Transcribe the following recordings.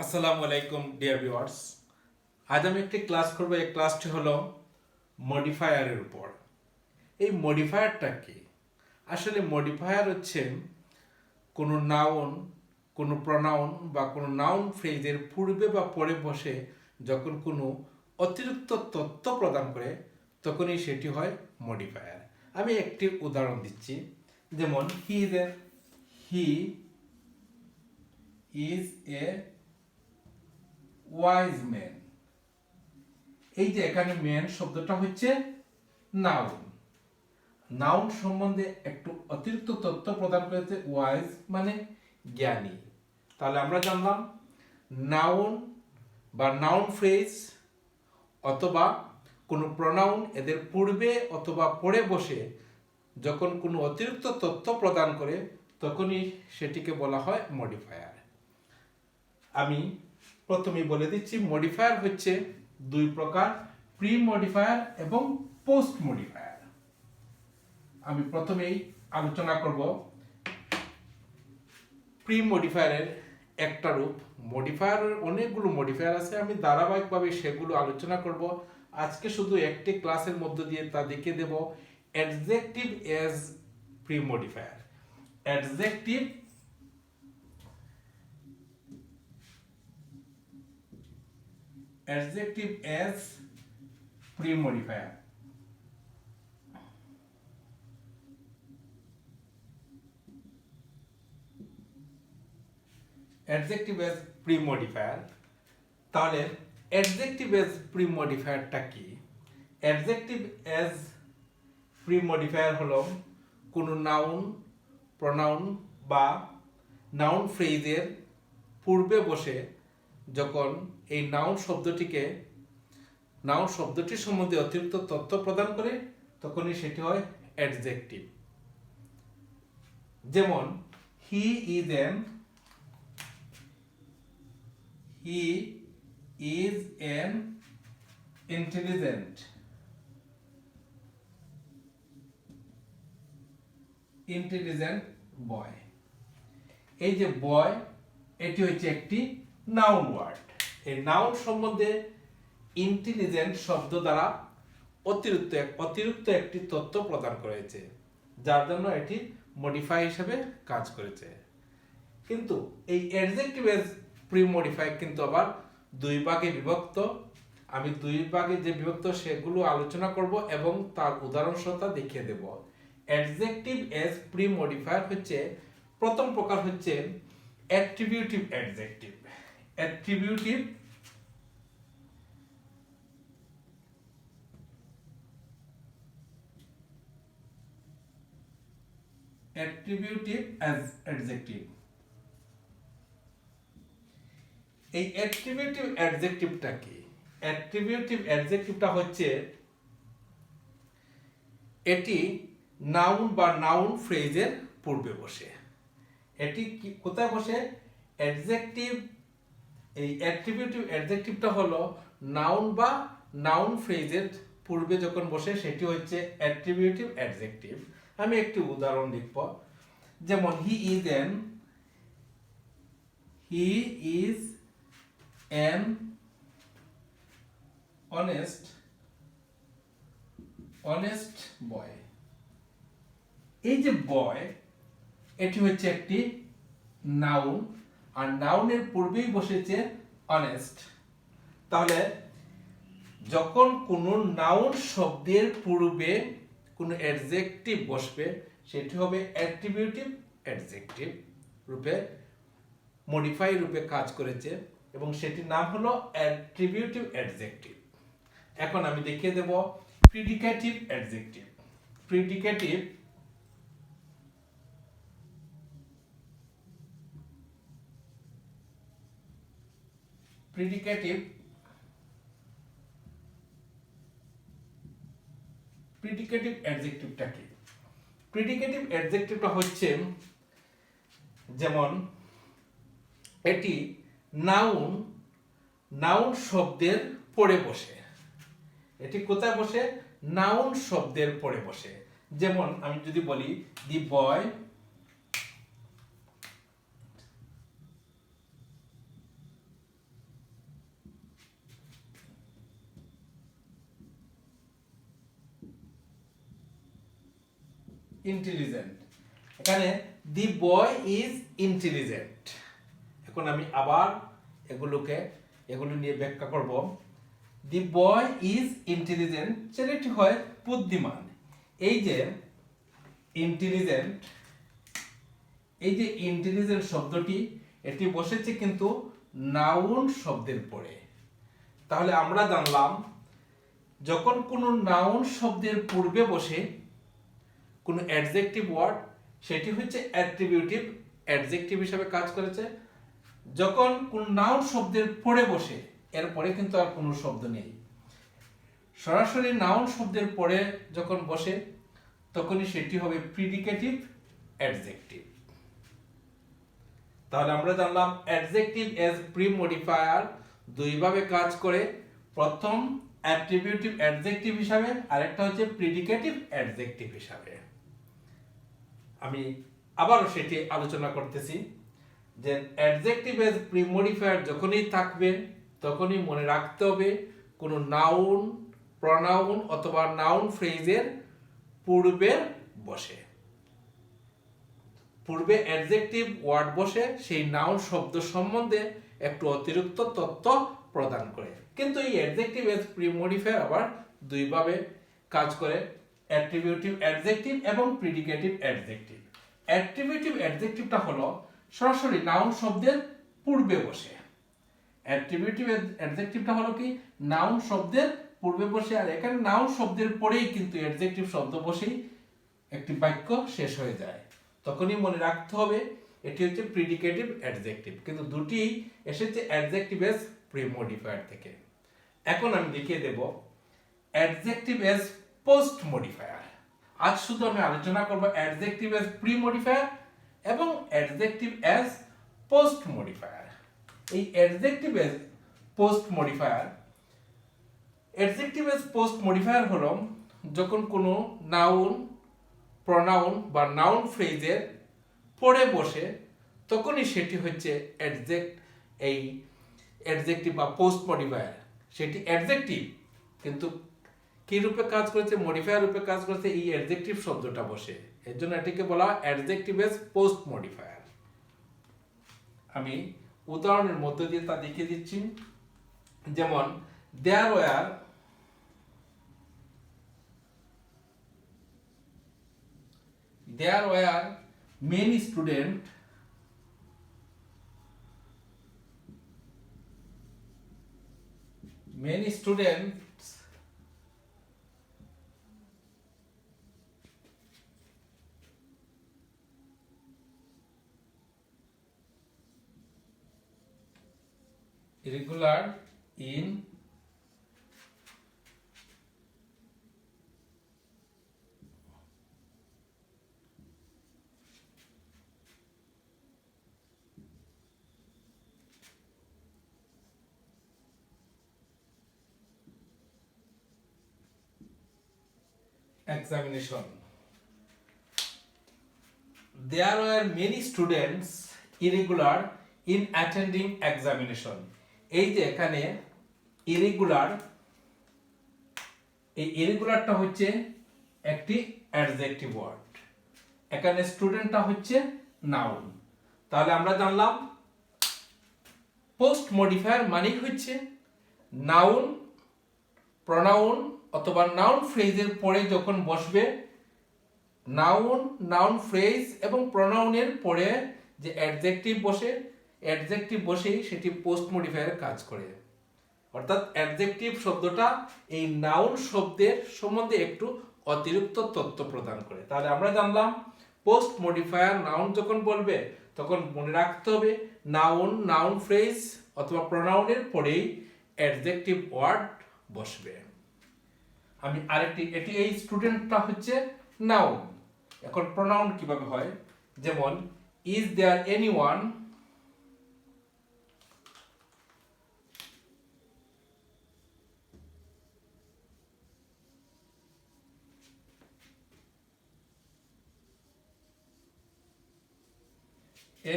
আসসালামু আলাইকুম dear viewers. আজ আমি একটি ক্লাস করব। এই ক্লাসটি হলো মডিফায়ারের উপর। এই মডিফায়ারটা কি? আসলে মডিফায়ার হচ্ছে কোনো নাউন, কোনো প্রনাউন বা কোনো নাউন ফ্রেজের পূর্বে বা পরে বসে যখন কোনো অতিরিক্ত তথ্য প্রদান করে তখনই সেটি হয় মডিফায়ার। আমি একটি উদাহরণ দিচ্ছি, যেমন he is a wise man. এই যে এখানে ম্যান শব্দটা হচ্ছে নাউন। নাউন সম্বন্ধে একটু অতিরিক্ত তথ্য প্রদান করেছে ওয়াইজ মানে জ্ঞানী। তাহলে আমরা জানলাম নাউন বা নাউন ফ্রেজ অথবা কোনো প্রনাউন এদের পূর্বে অথবা পরে বসে যখন কোনো অতিরিক্ত তথ্য প্রদান করে তখনই সেটিকে বলা হয় মডিফায়ার। আমি প্রথমেই বলে দিচ্ছি, মডিফায়ার হচ্ছে দুই প্রকার, প্রি মডিফায়ার এবং পোস্ট মডিফায়ার। আমি প্রথমেই আলোচনা করব প্রি মডিফায়ারের একটা রূপ। মডিফায়ারের অনেকগুলো মডিফায়ার আছে, আমি ধারাবাহিকভাবে সেগুলো আলোচনা করব। আজকে শুধু একটি ক্লাসের মধ্য দিয়ে তা দেখিয়ে দেব adjective as pre modifier. Adjective as pre-modifier। Adjective as pre-modifier। তাহলে Adjective as pre-modifierটা কি? Adjective as pre-modifier হলো কোনো নাউন, প্রনাউন বা নাউন ফ্রেজের পূর্বে বসে যখন এই নাউন শব্দটির সম্বন্ধে অতিরিক্ত তথ্য প্রদান করে তখনই সেটি হয় অ্যাডজেক্টিভ। যেমন হি ইজ অ্যান ইন্টেলিজেন্ট বয়। এই যে বয়, এটি হচ্ছে একটি নাউন ওয়ার্ড। এই নাউন সম্বন্ধে ইন্টেলিজেন্ট শব্দ দ্বারা অতিরিক্ত একটি তথ্য প্রদান করেছে, যার জন্য এটি মডিফাই হিসেবে কাজ করেছে। কিন্তু এই অ্যাডজেক্টিভ এজ প্রি-মডিফাই কিন্তু আবার দুই ভাগে বিভক্ত। আমি দুই ভাগে যে বিভক্ত সেগুলো আলোচনা করব এবং তার উদাহরণ সহ দেখিয়ে দেব। অ্যাডজেক্টিভ এজ প্রি-মডিফায়ার হচ্ছে প্রথম প্রকার হচ্ছে attributive adjective. Attributive as adjective। এই অ্যাট্রিবিউটিভ অ্যাডজেক্টিভটা কি? অ্যাট্রিবিউটিভ অ্যাডজেক্টিভটা হচ্ছে এটি নাউন বা নাউন ফ্রেজের পূর্বে বসে। এটি কোথায় বসে? অ্যাডজেক্টিভ। এই অ্যাট্রিবিউটিভ অ্যাডজেক্টিভটা হলো নাউন বা নাউন ফ্রেজের পূর্বে যখন বসে সেটি হচ্ছে অ্যাট্রিবিউটিভ অ্যাডজেক্টিভ। আমি একটি উদাহরণ লিখব, যেমন he is an honest boy. এই যে বয়, এটি হচ্ছে একটি নাউন, আর নাউনের পূর্বেই বসেছে অনেস্ট। তাহলে যখন কোনো নাউন শব্দের পূর্বে কোনো অ্যাডজেক্টিভ বসবে সেটি হবে অ্যাট্রিবিউটিভ অ্যাডজেক্টিভ রূপে, মডিফাই রূপে কাজ করেছে এবং সেটির নাম হলো অ্যাট্রিবিউটিভ অ্যাডজেক্টিভ। এখন আমি দেখিয়ে দেব প্রিডিকেটিভ অ্যাডজেক্টিভ। প্রিডিকেটিভ অ্যাডজেক্টিভটা কি? প্রিডিকেটিভ অ্যাডজেক্টিভটা হচ্ছে, যেমন এটি নাউন শব্দের পরে বসে। এটি কোথায় বসে? নাউন শব্দের পরে বসে। যেমন আমি যদি বলি দি বয় ইন্টেলিজেন্ট। এখানে দি বয় ইজ ইন্টেলিজেন্ট। এখন আমি আবার এগুলো নিয়ে ব্যাখ্যা করব। দি বয় ইজ ইন্টেলিজেন্ট, ছেলেটি হয় বুদ্ধিমান। এই যে ইন্টেলিজেন্ট শব্দটি এটি বসেছে কিন্তু নাউন শব্দের পরে। তাহলে আমরা জানলাম যখন কোনো নাউন শব্দের পূর্বে বসে কোনো অ্যাডজেক্টিভ ওয়ার্ড, সেটি হচ্ছে অ্যাট্রিবিউটিভ অ্যাডজেক্টিভ হিসেবে কাজ করেছে। যখন কোন নাউন শব্দের পরে বসে, এরপরে কিন্তু আর কোনো শব্দ নেই, সরাসরি নাউন শব্দের পরে যখন বসে তখনই সেটি হবে প্রিডিকেটিভ অ্যাডজেক্টিভ। তাহলে আমরা জানলাম অ্যাডজেক্টিভ এজ প্রি-মডিফায়ার দুইভাবে কাজ করে। প্রথম অ্যাট্রিবিউটিভ অ্যাডজেক্টিভ হিসাবে, আরেকটা হচ্ছে প্রিডিকেটিভ অ্যাডজেক্টিভ হিসাবে। আমি আবারও সেটি আলোচনা করতেছি যে অ্যাডজেক্টিভ এজ প্রি-মডিফায়ার যখনই থাকবে তখনই মনে রাখতে হবে কোনো নাউন, প্রনাউন অথবা নাউন ফ্রেজের পূর্বে বসে। পূর্বে অ্যাডজেক্টিভ ওয়ার্ড বসে সেই নাউন শব্দ সম্বন্ধে একটু অতিরিক্ত তথ্য প্রদান করে। কিন্তু এই অ্যাডজেক্টিভ এজ প্রি-মডিফায়ার আবার দুইভাবে কাজ করে, অ্যাট্রিবিউটিভ অ্যাডজেক্টিভ এবং প্রিডিকেটিভ অ্যাডজেক্টিভ। অ্যাট্রিবিউটিভ অ্যাডজেক্টিভটা হলো সরাসরি নাউন শব্দের পূর্বে বসে। অ্যাট্রিবিউটিভ অ্যাডজেক্টিভটা হলো কি নাউন শব্দের পূর্বে বসে, আর এখানে নাউন শব্দের পরেই কিন্তু অ্যাডজেক্টিভ শব্দ বসেই একটি বাক্য শেষ হয়ে যায়। তখনই মনে রাখতে হবে এটি হচ্ছে প্রিডিকেটিভ অ্যাডজেক্টিভ, কিন্তু দুটি এসেছে অ্যাডজেক্টিভ এজ প্রি-মডিফায়ার থেকে। এখন আমি দেখিয়ে দেব অ্যাডজেক্টিভ এজ পোস্ট মডিফায়ার। আজ শুধু আমি আলোচনা করব অ্যাডজেক্টিভ এজ প্রি-মডিফায়ার এবং অ্যাডজেক্টিভ এজ পোস্ট মডিফায়ার। এই adjective as post modifier, adjective as post modifier হলো যখন কোনো নাউন, প্রনাউন বা নাউন ফ্রেজের পরে বসে তখনই সেটি হচ্ছে অ্যাডজেক্টিভ বা পোস্ট মডিফায়ার। সেটি অ্যাডজেক্টিভ কিন্তু কি রূপে কাজ করেছে, মডিফায়ার রূপে কাজ করেছে এই অ্যাডজেক্টিভ শব্দটা বসে, এর জন্য এটিকে বলা হয় অ্যাডজেক্টিভ এজ পোস্ট মডিফায়ার। আমি উদাহরণের মধ্য দিয়ে তা দেখিয়ে দিচ্ছি। যেমন দেয়ার were many students irregular in examination. There were many students irregular in attending examination. এই যে এখানে ইরেগুলার, এই ইরেগুলারটা হচ্ছে একটি অ্যাডজেক্টিভ ওয়ার্ড, এখানে স্টুডেন্টটা হচ্ছে নাউন। তাহলে আমরা জানলাম পোস্ট মডিফায়ার মানেই হচ্ছে নাউন, প্রনাউন অথবা নাউন ফ্রেজের পরে যখন বসবে, নাউন, নাউন ফ্রেজ এবং প্রনাউনের পরে যে অ্যাডজেক্টিভ বসে, অ্যাডজেক্টিভ বসেই সেটি পোস্ট মডিফায়ার কাজ করে। অর্থাৎ অ্যাডজেক্টিভ শব্দটা এই নাউন শব্দের সম্বন্ধে একটু অতিরিক্ত তথ্য প্রদান করে। তাহলে আমরা জানলাম পোস্ট মডিফায়ার নাউন যখন বলবে তখন মনে রাখতে হবে নাউন, নাউন ফ্রেজ অথবা প্রনাউনের পরেই অ্যাডজেক্টিভ ওয়ার্ড বসবে। আমি এটি এই স্টুডেন্টটা হচ্ছে নাউন। এখন প্রনাউন কিভাবে হয়, যেমন is there anyone,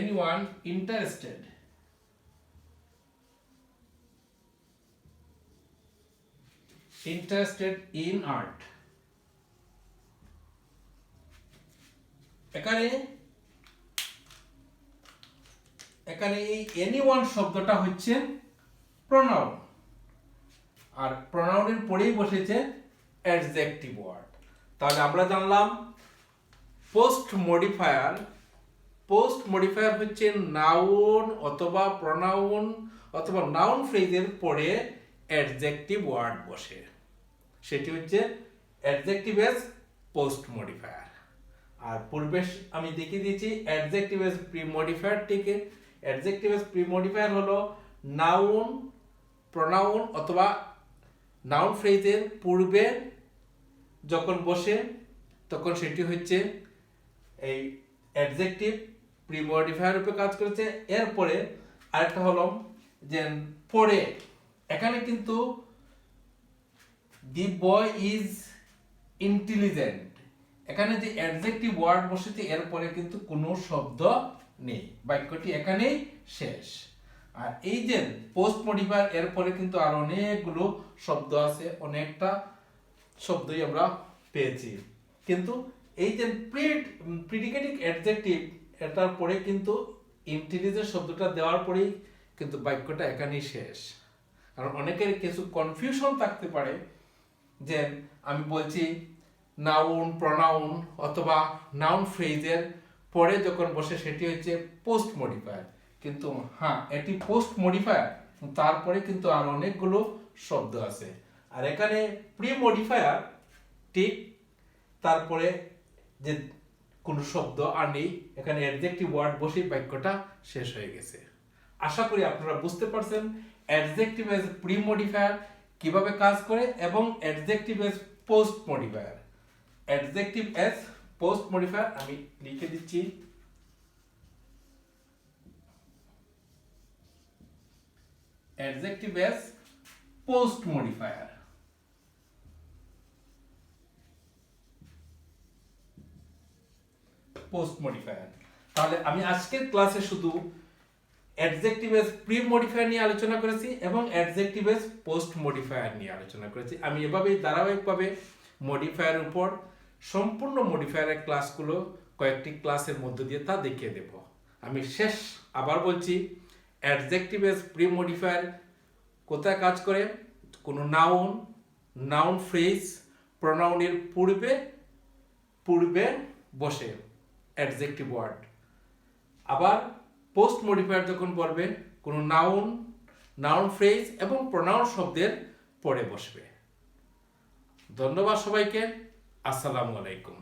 anyone interested in art. এখানে এই এনিওয়ান শব্দটা হচ্ছে প্রোনাউন, আর প্রোনাউনের পরেই বসেছে অ্যাডজেক্টিভ ওয়ার্ড। তাহলে আমরা জানলাম পোস্ট মডিফায়ার হচ্ছে নাউন অথবা প্রোনাউন অথবা নাউন ফ্রেজের পরে অ্যাডজেক্টিভ ওয়ার্ড বসে, সেটি হচ্ছে অ্যাডজেক্টিভ এজ পোস্ট মডিফায়ার। আর পূর্বে আমি দেখিয়ে দিয়েছি অ্যাডজেক্টিভ এজ প্রি মডিফায়ারটিকে। অ্যাডজেক্টিভ এজ প্রি মডিফায়ার হলো নাউন, প্রোনাউন অথবা নাউন ফ্রেজের পূর্বে যখন বসে তখন সেটি হচ্ছে এই অ্যাডজেক্টিভ প্রি মডিফায়ার রূপে কাজ করেছে। এরপরে আরেকটা হলো যে পরে, এখানে কিন্তু দি বয় ইজ ইন্টেলিজেন্ট, এখানে যে অ্যাডজেক্টিভ ওয়ার্ড বসেছে এরপরে কিন্তু কোনো শব্দ নেই, বাক্যটি এখানেই শেষ। আর এই যে পোস্ট মডিফায়ার এরপরে কিন্তু আর অনেকগুলো শব্দ আছে, অনেকটা শব্দই আমরা পেয়েছি, কিন্তু এই যে প্রিডিকেটিভ অ্যাডজেক্টিভ এটার পরে কিন্তু ইন্টেলিজেন্ট শব্দটা দেওয়ার পরেই কিন্তু বাক্যটা এখানেই শেষ। কারণ অনেকের কিছু কনফিউশন থাকতে পারে যে আমি বলছি নাউন, প্রোনাউন অথবা নাউন ফ্রেজের পরে যখন বসে সেটি হচ্ছে পোস্ট মডিফায়ার, কিন্তু হ্যাঁ এটি পোস্ট মডিফায়ার, তারপরে কিন্তু আর অনেকগুলো শব্দ আছে। আর এখানে প্রি মডিফায়ার ঠিক তারপরে যে কোনো শব্দ আর নেই, এখানে অ্যাডজেক্টিভ ওয়ার্ড বসে বাক্যটা শেষ হয়ে গেছে। আশা করি আপনারা বুঝতে পারছেন অ্যাডজেক্টিভ এজ প্রি মডিফায়ার কিভাবে কাজ করে এবং adjective as post modifier. Adjective as post modifier আমি লিখে দিচ্ছি, adjective as post modifier. Post modifier. তাহলে আমি আজকের ক্লাসে শুধু অ্যাডজেক্টিভ এজ প্রি মডিফায়ার নিয়ে আলোচনা করেছি এবং অ্যাডজেক্টিভ এজ পোস্ট মডিফায়ার নিয়ে আলোচনা করেছি। আমি এভাবেই ধারাবাহিকভাবে মডিফায়ারের উপর সম্পূর্ণ মডিফায়ারের ক্লাসগুলো কয়েকটি ক্লাসের মধ্য দিয়ে তা দেখিয়ে দেব। আমি শেষ আবার বলছি, অ্যাডজেক্টিভ এজ প্রি মডিফায়ার কোথায় কাজ করে? কোনো নাউন ফ্রেজ প্রোনাউনের পূর্বে বসে অ্যাডজেক্টিভ ওয়ার্ড। আবার পোস্ট মডিফায়ার যখন বলবে কোনো নাউন ফ্রেজ এবং প্রোনাউন শব্দের পরে বসবে। ধন্যবাদ সবাইকে। আসসালামু আলাইকুম।